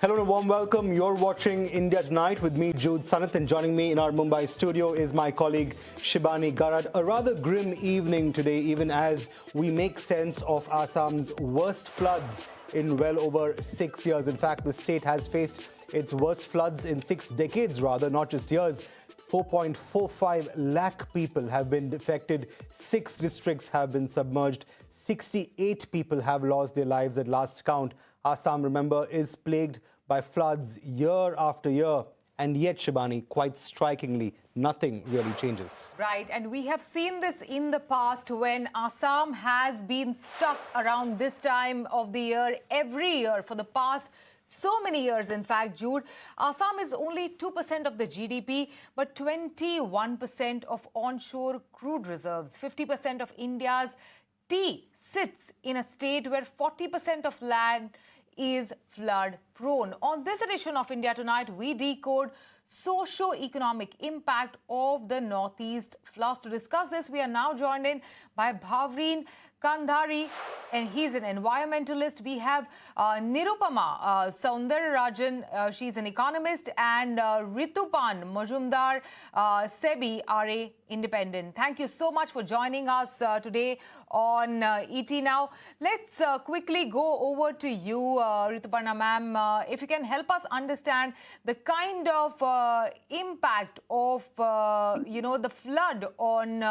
Hello and a warm welcome. You're watching India Tonight with me, Jude Sanath, and joining me in our Mumbai studio is my colleague Shibani Garad. A rather grim evening today, even as we make sense of Assam's worst floods in well over 6 years. In fact, the state has faced its worst floods in 6 decades, rather, not just years. 4.45 lakh people have been affected. 6 districts have been submerged. 68 people have lost their lives at last count. Assam, remember, is plagued by floods year after year. And yet, Shibani, quite strikingly, nothing really changes. Right, and we have seen this in the past when Assam has been stuck around this time of the year every year for the past so many years. In fact, Jude, Assam is only 2% of the GDP, but 21% of onshore crude reserves. 50% of India's tea sits in a state where 40% of land is flood prone. On this edition of India Tonight, we decode socio-economic impact of the Northeast floods. To discuss this, we are now joined in by Bhavreen Kandhari, and he's an environmentalist. We have Nirupama Soundararajan, she's an economist, and Ritupan Majumdar, SEBI RA independent. Thank you so much for joining us today on ET Now. Let's quickly go over to you, Rituparna ma'am. If you can help us understand the kind of impact of the flood on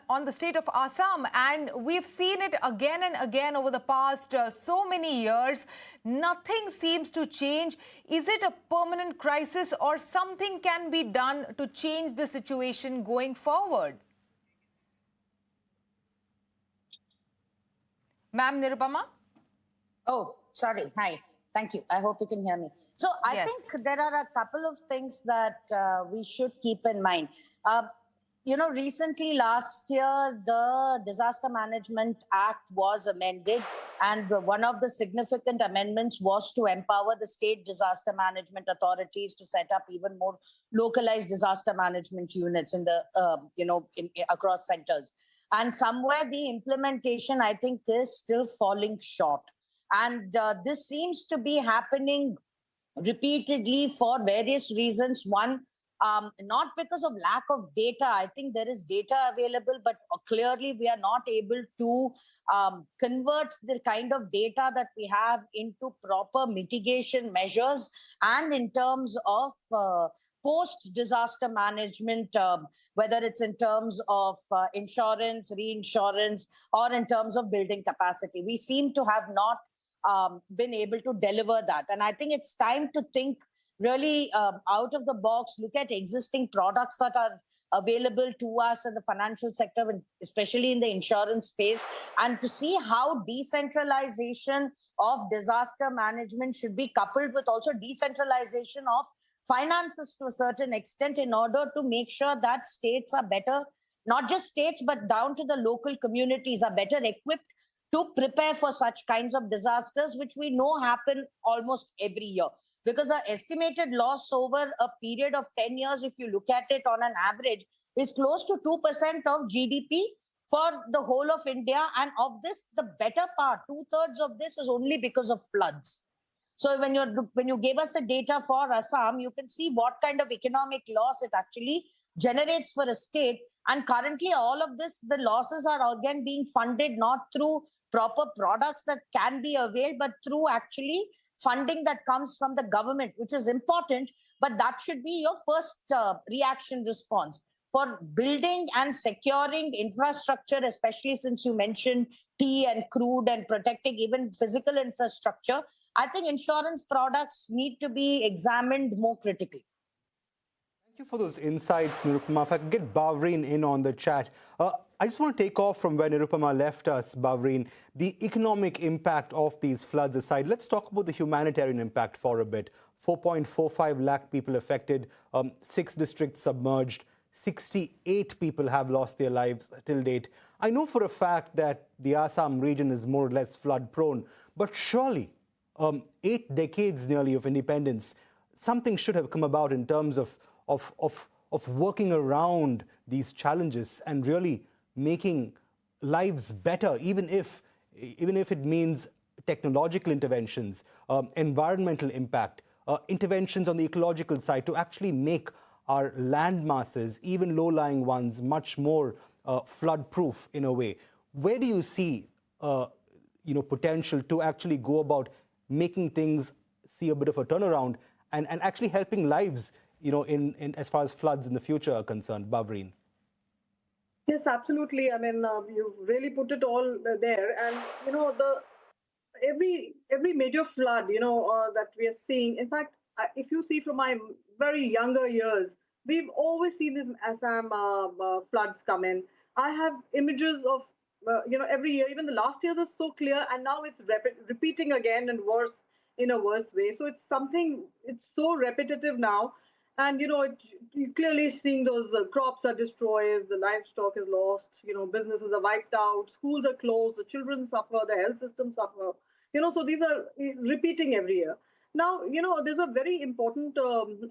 on the state of Assam, and we've seen it again and again over the past so many years. Nothing seems to change. Is it a permanent crisis, or something can be done to change the situation going forward? Ma'am Nirupama? Oh, sorry. Hi. Thank you. I hope you can hear me. So I Yes. think there are a couple of things that we should keep in mind. Recently last year, the Disaster Management Act was amended, and one of the significant amendments was to empower the state disaster management authorities to set up even more localized disaster management units in the, across centers. And somewhere the implementation, I think, is still falling short. And this seems to be happening repeatedly for various reasons. One, not because of lack of data. I think there is data available, but clearly we are not able to convert the kind of data that we have into proper mitigation measures, and in terms of post-disaster management, whether it's in terms of insurance, reinsurance, or in terms of building capacity. We seem to have not been able to deliver that. And I think it's time to think really out of the box, look at existing products that are available to us in the financial sector, especially in the insurance space, and to see how decentralization of disaster management should be coupled with also decentralization of finances to a certain extent, in order to make sure that states are better, not just states, but down to the local communities are better equipped to prepare for such kinds of disasters, which we know happen almost every year. Because the estimated loss over a period of 10 years, if you look at it on an average, is close to 2% of GDP for the whole of India. And of this, the better part, 2/3 of this is only because of floods. So when you gave us the data for Assam, you can see what kind of economic loss it actually generates for a state. And currently, all of this, the losses are again being funded not through proper products that can be availed, but through actually funding that comes from the government, which is important. But that should be your first reaction response for building and securing infrastructure, especially since you mentioned tea and crude and protecting even physical infrastructure. I think insurance products need to be examined more critically. Thank you for those insights, Nirupama. If I could get Bhavreen in on the chat. I just want to take off from where Nirupama left us, Bhavreen. The economic impact of these floods aside, let's talk about the humanitarian impact for a bit. 4.45 lakh people affected, 6 districts submerged, 68 people have lost their lives till date. I know for a fact that the Assam region is more or less flood prone, but surely 8 decades nearly of independence, something should have come about in terms of working around these challenges and really making lives better, even if it means technological interventions, environmental impact, interventions on the ecological side to actually make our land masses, even low-lying ones, much more flood-proof in a way. Where do you see potential to actually go about making things see a bit of a turnaround and actually helping lives, in as far as floods in the future are concerned, Bavreen? Yes, absolutely. I mean, you really put it all there, and the every major flood, that we are seeing. In fact, if you see from my very younger years, we've always seen these Assam floods come in. I have images of every year. Even the last year was so clear, and now it's repeating again and worse in a worse way. So it's something. It's so repetitive now, and you're clearly seeing those crops are destroyed, the livestock is lost, businesses are wiped out, schools are closed, the children suffer, the health system suffer. So these are repeating every year. Now, there's a very important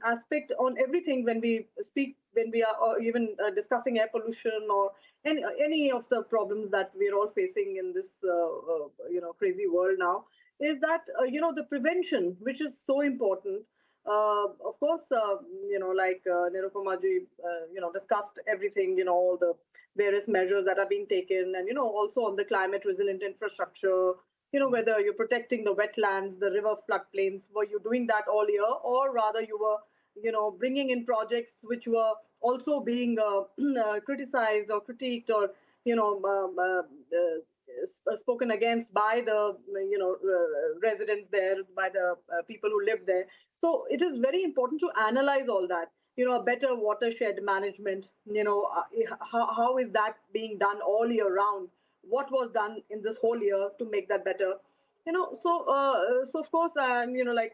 aspect on everything when we speak, when we are even discussing air pollution or any of the problems that we're all facing in this, crazy world now, is that, the prevention, which is so important. Of course, like Nirupama ji, discussed everything, all the various measures that are being taken, and, also on the climate resilient infrastructure, whether you're protecting the wetlands, the river floodplains, were you doing that all year, or rather you were, bringing in projects which were also being criticized or critiqued or, spoken against by the, residents there, by the people who live there. So it is very important to analyze all that. A better watershed management. How is that being done all year round? What was done in this whole year to make that better? So of course, Nirupama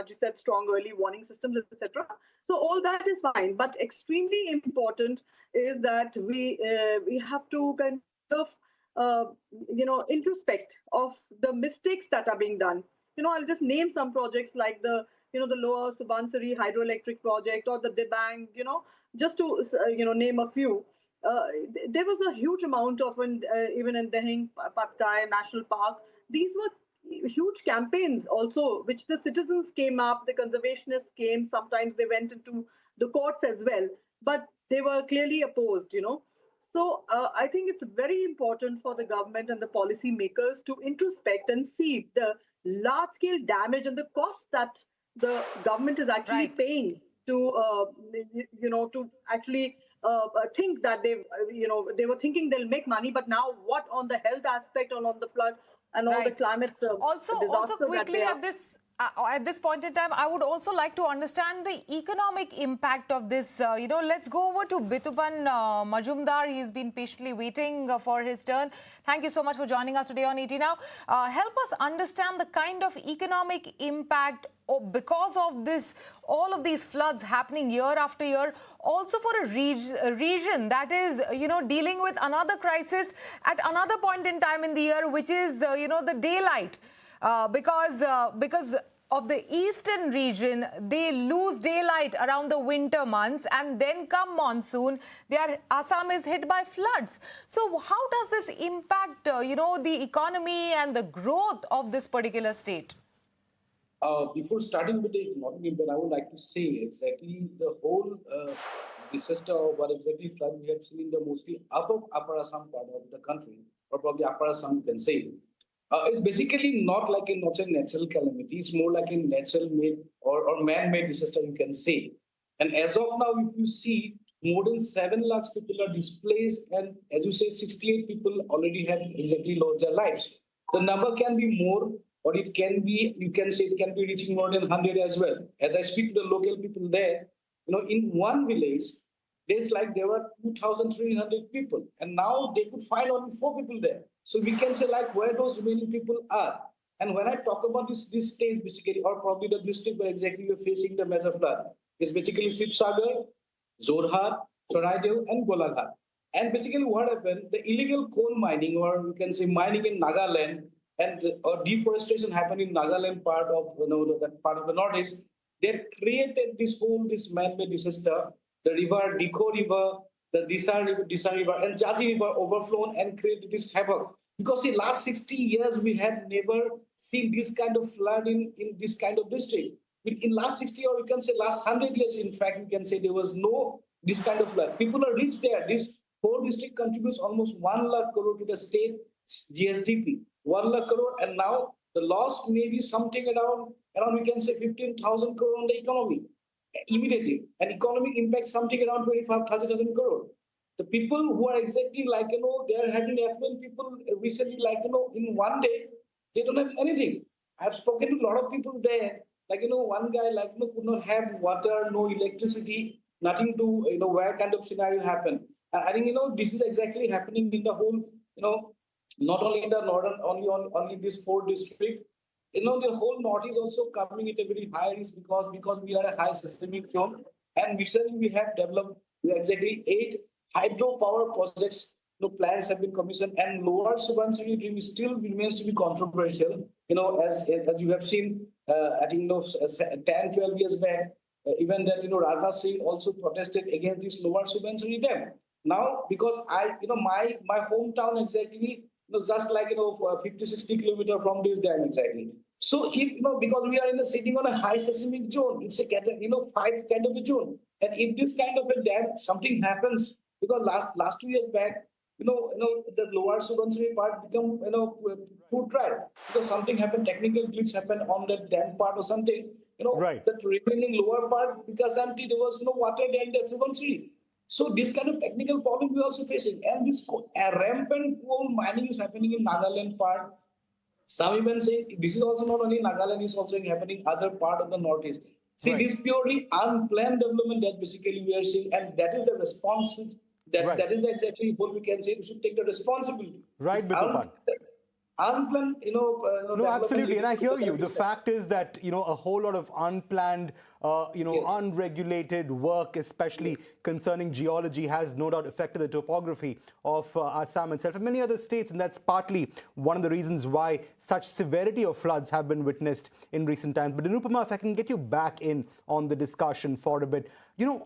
ji said strong early warning systems, etc. So all that is fine, but extremely important is that we have to kind of introspect of the mistakes that are being done. I'll just name some projects like the Lower Subansiri hydroelectric project or the Debang, just to name a few. There was a huge amount of even in Dehing Patkai National Park. These were huge campaigns also, which the citizens came up, the conservationists came. Sometimes they went into the courts as well, but they were clearly opposed. So I think it's very important for the government and the policy makers to introspect and see the large-scale damage and the cost that the government is actually paying to, to actually think that they were thinking they'll make money, but now what on the health aspect and on the flood and all the climate also quickly at this point in time, I would also like to understand the economic impact of this. Let's go over to Bitupan Majumdar. He's been patiently waiting for his turn. Thank you so much for joining us today on ET Now. Help us understand the kind of economic impact because of this, all of these floods happening year after year, also for a region that is, dealing with another crisis at another point in time in the year, which is, the daylight. Because of the eastern region, they lose daylight around the winter months, and then come monsoon, Assam is hit by floods. So how does this impact, the economy and the growth of this particular state? Before starting with the economic impact, I would like to say exactly the whole disaster of what exactly flood we have seen in the mostly upper Assam part of the country, or probably upper Assam, you can say. It's basically not like a natural calamity. It's more like a natural-made or man-made disaster, you can say. And as of now, if you see, more than 7 lakhs people are displaced, and as you say, 68 people already have exactly lost their lives. The number can be more, or it can be, you can say it can be reaching more than 100 as well. As I speak to the local people there, in one village, there were 2,300 people, and now they could find only 4 people there. So we can say where those remaining people are. And when I talk about this stage basically, or probably the district where exactly we're facing the major flood, is basically Sibsagar, Jorhat, Choraidev, and Golaghat. And basically what happened, the illegal coal mining, or you can say mining in Nagaland, and deforestation happened in Nagaland part of that part of the Northeast, they created this man-made disaster. The river, Dikho River, the Disar River, and Jaji River overflown and created this havoc. Because see, last 60 years, we have never seen this kind of flood in this kind of district. In last 60, or we can say last 100 years, in fact, we can say there was no this kind of flood. People are rich there. This whole district contributes almost 1 lakh crore to the state GSDP. 1 lakh crore, and now the loss may be something around we can say 15,000 crore on the economy immediately. An economic impact something around 25,000 crore. The people who are exactly like, they are having affluent people recently, like, in one day, they don't have anything. I've spoken to a lot of people there, like, one guy, like, could not have water, no electricity, nothing to, where kind of scenario happened. And I think, this is exactly happening in the whole, not only in the northern, only this 4 district, the whole north is also coming at a very high risk because we are a high systemic zone. And recently we have developed exactly 8 hydropower projects. Plans have been commissioned, and lower Subansiri dream still remains to be controversial. As you have seen, I think 10, 12 years back, even that Raja Singh also protested against this lower Subansiri dam. Now, because my hometown exactly just like 50, 60 kilometers from this dam exactly. So if because we are sitting on a high seismic zone, it's a 5 kind of a zone, and if this kind of a dam something happens, because last 2 years back, the lower Subansiri part become food dry because something happened, technical glitch happened on the dam part or something. Right. That remaining lower part because empty, there was no water there in the Subansiri. So this kind of technical problem we're also facing, and this rampant coal mining is happening in Nagaland part. Some even saying this is also not only Nagaland, it's also happening other part of the Northeast. See, Right. this purely unplanned development that basically we are seeing, and that is the response. Right. That is exactly what we can say. We should take the responsibility. Right, This Bitupan. unplanned, No, development absolutely. And I hear you. The is- fact is that, a whole lot of unplanned, Yes. unregulated work, especially concerning geology, has no doubt affected the topography of Assam itself and many other states. And that's partly one of the reasons why such severity of floods have been witnessed in recent times. But Anupama, if I can get you back in on the discussion for a bit,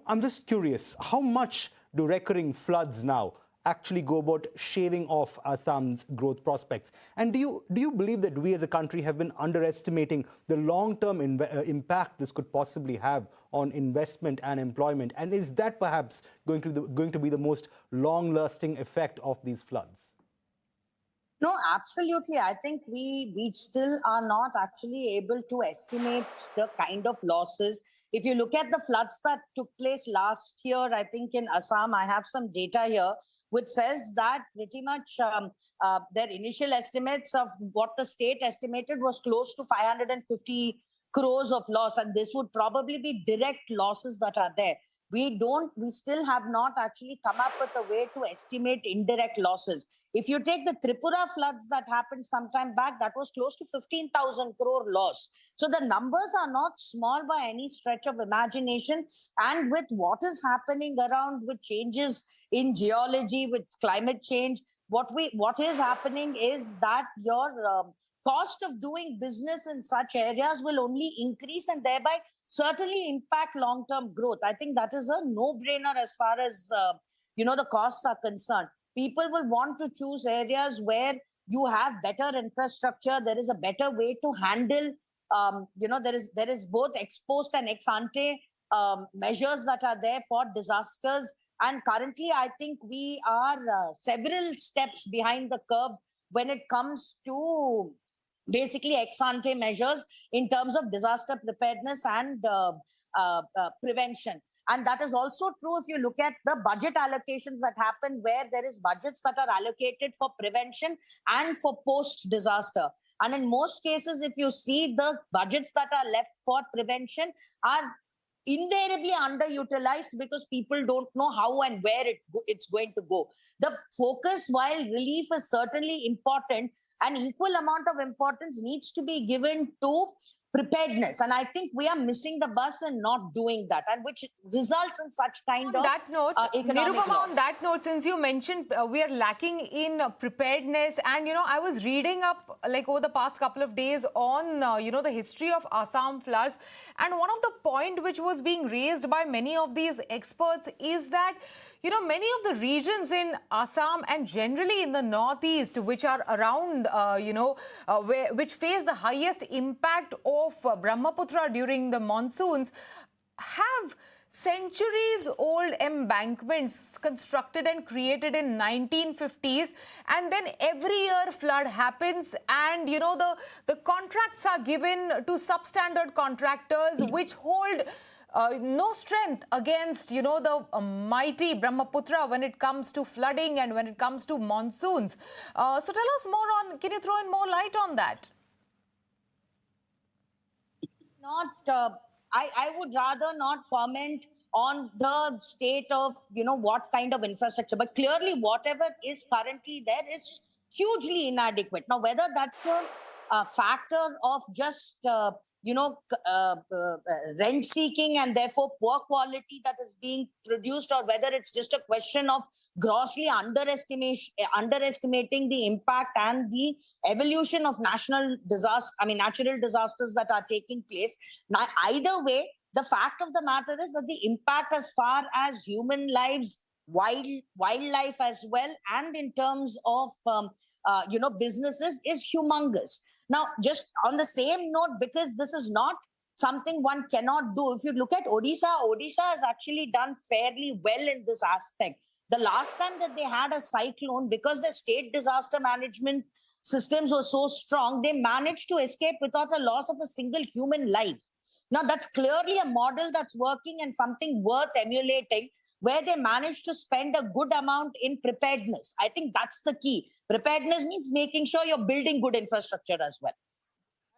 I'm just curious, how much do recurring floods now actually go about shaving off Assam's growth prospects? And do you believe that we as a country have been underestimating the long-term impact this could possibly have on investment and employment? And is that perhaps going to be the most long-lasting effect of these floods? No, absolutely. I think we still are not actually able to estimate the kind of losses. If you look at the floods that took place last year, I think in Assam, I have some data here which says that pretty much their initial estimates of what the state estimated was close to 550 crores of loss. And this would probably be direct losses that are there. We still have not actually come up with a way to estimate indirect losses. If you take the Tripura floods that happened some time back, that was close to 15,000 crore loss. So the numbers are not small by any stretch of imagination. And with what is happening around with changes in geology, with climate change, what is happening is that your cost of doing business in such areas will only increase and thereby certainly impact long-term growth. I think that is a no-brainer as far as the costs are concerned. People will want to choose areas where you have better infrastructure. There is a better way to handle. There is both ex post and ex ante measures that are there for disasters. And currently, I think we are several steps behind the curve when it comes to basically ex ante measures in terms of disaster preparedness and prevention. And that is also true if you look at the budget allocations that happen, where there is budgets that are allocated for prevention and for post-disaster. And in most cases, if you see, the budgets that are left for prevention are invariably underutilized because people don't know how and where it's going to go. The focus, while relief is certainly important, an equal amount of importance needs to be given to preparedness. And I think we are missing the bus and not doing that, and which results in such kind of that note, economic Nirupama, loss. on that note, since you mentioned we are lacking in preparedness, and I was reading up over the past couple of days on the history of Assam floods, and one of the point which was being raised by many of these experts is that many of the regions in Assam and generally in the northeast, which are around, which face the highest impact of Brahmaputra during the monsoons, have centuries-old embankments constructed and created in 1950s, and then every year flood happens, and the contracts are given to substandard contractors which hold no strength against the mighty Brahmaputra when it comes to flooding and when it comes to monsoons. So tell us more on, can you throw in more light on that? I would rather not comment on the state of, what kind of infrastructure, but clearly whatever is currently there is hugely inadequate. Now, whether that's a factor of just, rent seeking and therefore poor quality that is being produced, or whether it's just a question of grossly underestimating the impact and the evolution of natural disasters that are taking place. Now, either way, the fact of the matter is that the impact as far as human lives, wildlife as well, and in terms of businesses is humongous. Now, just on the same note, because this is not something one cannot do. If you look at Odisha has actually done fairly well in this aspect. The last time that they had a cyclone, because the state disaster management systems were so strong, they managed to escape without a loss of a single human life. Now, that's clearly a model that's working and something worth emulating, where they managed to spend a good amount in preparedness. I think that's the key. Preparedness means making sure you're building good infrastructure as well.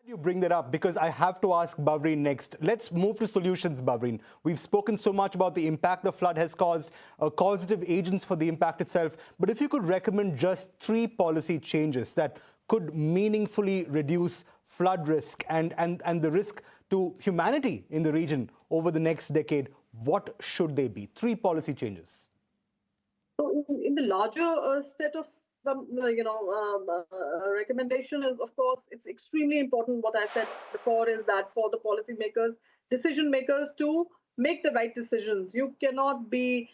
You bring that up because I have to ask Bavreen next. Let's move to solutions, Bavreen. We've spoken so much about the impact the flood has caused, causative agents for the impact itself. But if you could recommend just 3 policy changes that could meaningfully reduce flood risk and the risk to humanity in the region over the next decade, what should they be? 3 policy changes. So in the larger set of some, recommendation is, of course, it's extremely important. What I said before is that for the policymakers, decision makers to make the right decisions. You cannot be,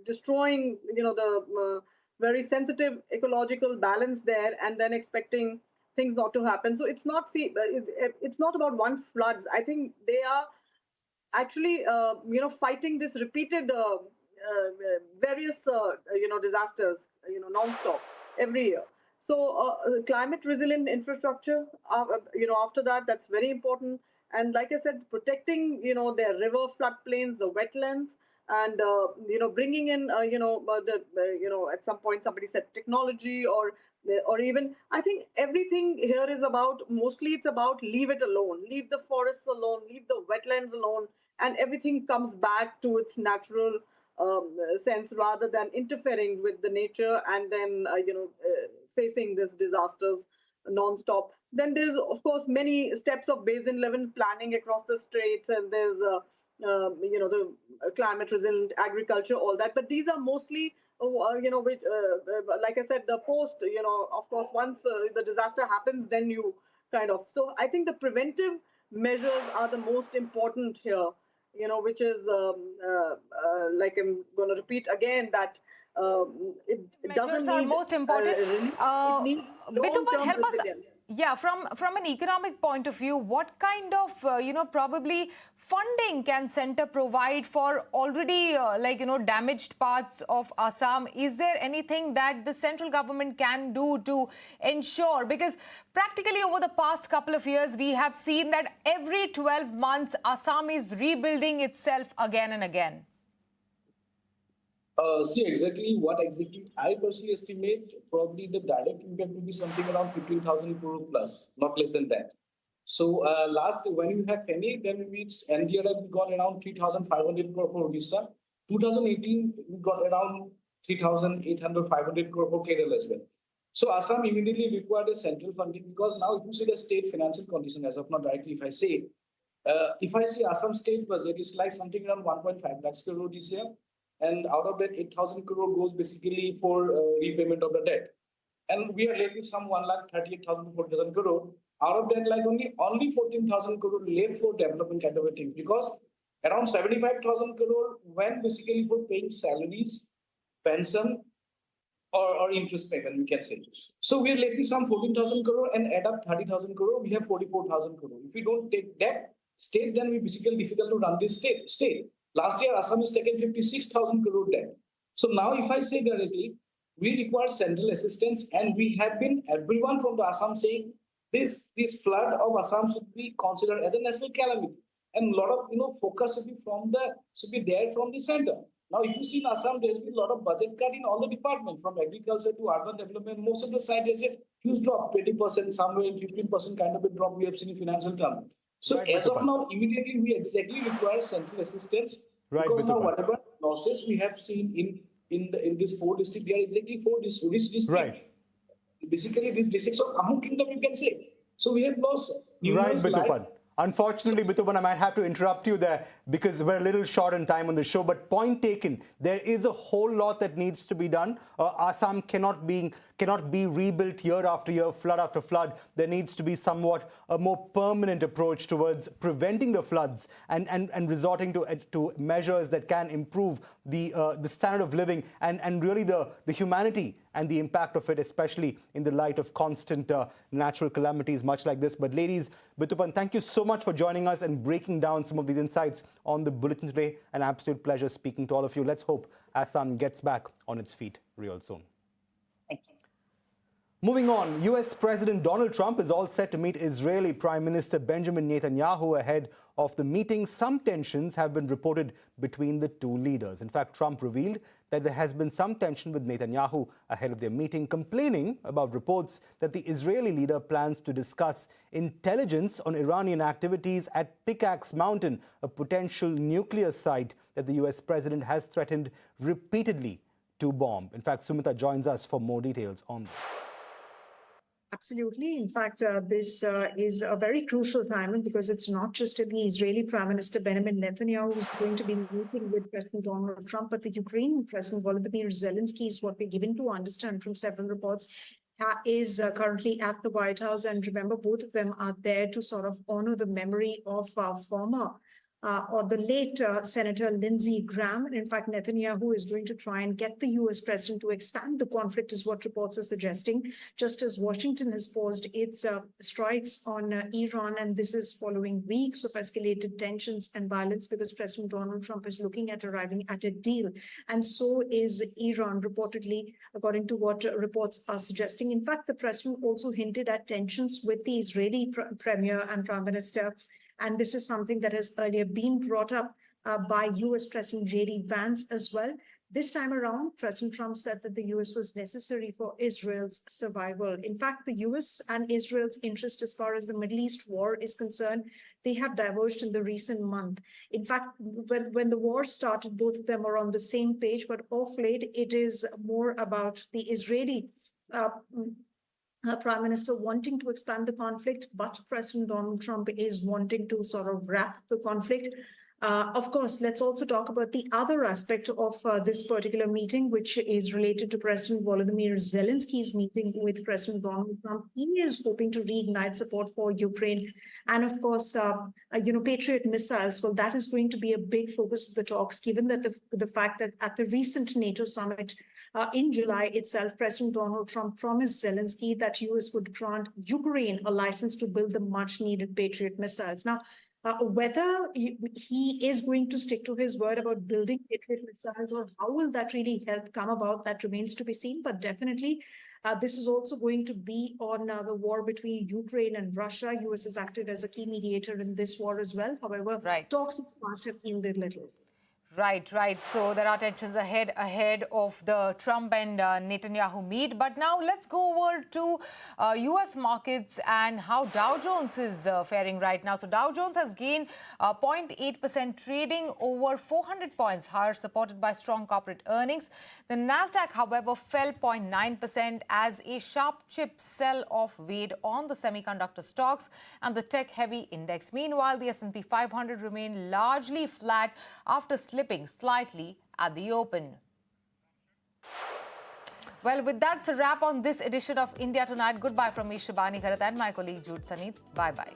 destroying, the very sensitive ecological balance there and then expecting things not to happen. So it's not about one floods. I think they are actually, fighting this repeated various, disasters, non-stop every year. So climate resilient infrastructure, after that, that's very important. And like I said, protecting, their river floodplains, the wetlands, and, bringing in, at some point somebody said technology or even, I think everything here is about, mostly it's about leave it alone, leave the forests alone, leave the wetlands alone, and everything comes back to its natural sense rather than interfering with the nature and then, facing these disasters non-stop. Then there's, of course, many steps of basin level planning across the straits, and there's, the climate resilient agriculture, all that. But these are mostly, like I said, the post, of course, once the disaster happens, then you kind of. So I think the preventive measures are the most important here, which is, like I'm going to repeat again, that it doesn't are need most important. it needs long-term help us. resilience. Yeah, from an economic point of view, what kind of, probably funding can center provide for already, damaged parts of Assam? Is there anything that the central government can do to ensure? Because practically over the past couple of years, we have seen that every 12 months, Assam is rebuilding itself again and again. See exactly what I personally estimate probably the direct impact will be something around 15,000 crore plus, not less than that. So when you have FENI, then it's NDRF, we got around 3,500 crore for Odisha. 2018, we got around 3,800, 500 crore for Kerala as well. So Assam immediately required a central funding, because now if you see the state financial condition as of now directly, if I say Assam state budget is like something around 1.5 lakhs crore this year. And out of that, 8,000 crore goes basically for repayment of the debt. And we are left with some 1,38,000 to 40,000 crore. Out of that, like only 14,000 crore left for development kind of a thing. Because Around 75,000 crore when basically for paying salaries, pension, or interest payment, we can say. So we are left some 14,000 crore and add up 30,000 crore, we have 44,000 crore. If we don't take that state, then we basically difficult to run this state. Last year, Assam has taken 56,000 crore debt. So now if I say directly, we require central assistance, and we have been, everyone from the Assam saying this flood of Assam should be considered as a national calamity. And a lot of focus should be there from the center. Now, if you see in Assam, there's been a lot of budget cut in all the departments, from agriculture to urban development. Most of the side there's a huge drop, 20%, somewhere 15% kind of a drop we have seen in financial terms. So right, as of now, immediately we exactly require central assistance, right, because now whatever losses we have seen in this 4 districts, they are exactly 4 districts. Right. Basically, this district of Amu Kingdom, you can say. So we have lost numerous lives. Unfortunately, Bitupan, I might have to interrupt you there because we're a little short on time on the show. But point taken, there is a whole lot that needs to be done. Assam cannot be rebuilt year after year, flood after flood. There needs to be somewhat a more permanent approach towards preventing the floods and resorting to measures that can improve the standard of living and really the humanity and the impact of it, especially in the light of constant natural calamities much like this. But ladies, Bitupan, thank you so much for joining us and breaking down some of these insights on the bulletin today. An absolute pleasure speaking to all of you. Let's hope Assam gets back on its feet real soon. Thank you. Moving on, US President Donald Trump is all set to meet Israeli Prime Minister Benjamin Netanyahu ahead of the meeting. Some tensions have been reported between the two leaders. In fact, Trump revealed that there has been some tension with Netanyahu ahead of their meeting, complaining about reports that the Israeli leader plans to discuss intelligence on Iranian activities at Pickaxe Mountain, a potential nuclear site that the US president has threatened repeatedly to bomb. In fact, Sumita joins us for more details on this. Absolutely. In fact, this is a very crucial time because it's not just the Israeli Prime Minister Benjamin Netanyahu who's going to be meeting with President Donald Trump, but the Ukrainian President Volodymyr Zelensky is what we're given to understand from several reports. Is currently at the White House. And remember, both of them are there to sort of honor the memory of the late Senator Lindsey Graham. And in fact, Netanyahu is going to try and get the US president to expand the conflict, is what reports are suggesting, just as Washington has paused its strikes on Iran. And this is following weeks of escalated tensions and violence because President Donald Trump is looking at arriving at a deal. And so is Iran, reportedly, according to what reports are suggesting. In fact, the president also hinted at tensions with the Israeli premier and prime minister. And this is something that has earlier been brought up by US President J.D. Vance as well. This time around, President Trump said that the US was necessary for Israel's survival. In fact, the US and Israel's interest as far as the Middle East war is concerned, they have diverged in the recent month. In fact, when the war started, both of them were on the same page, but of late, it is more about the Israeli Prime Minister wanting to expand the conflict, but President Donald Trump is wanting to sort of wrap the conflict. Of course, let's also talk about the other aspect of this particular meeting, which is related to President Volodymyr Zelensky's meeting with President Donald Trump. He is hoping to reignite support for Ukraine. And of course, Patriot missiles, well, that is going to be a big focus of the talks, given that the fact that at the recent NATO summit, in July itself, President Donald Trump promised Zelensky that US would grant Ukraine a license to build the much-needed Patriot missiles. Now, whether he is going to stick to his word about building Patriot missiles or how will that really help come about, that remains to be seen. But definitely, this is also going to be on the war between Ukraine and Russia. US has acted as a key mediator in this war as well. However, talks in the past have yielded little. Right. So there are tensions ahead of the Trump and Netanyahu meet. But now let's go over to U.S. markets and how Dow Jones is faring right now. So Dow Jones has gained 0.8%, trading over 400 points higher, supported by strong corporate earnings. The Nasdaq, however, fell 0.9% as a sharp chip sell-off weighed on the semiconductor stocks and the tech-heavy index. Meanwhile, the S&P 500 remained largely flat after slipping slightly at the open. Well, with that, it's a wrap on this edition of India Tonight. Goodbye from me, Shibani Garat, and my colleague Jude Sanit. Bye-bye.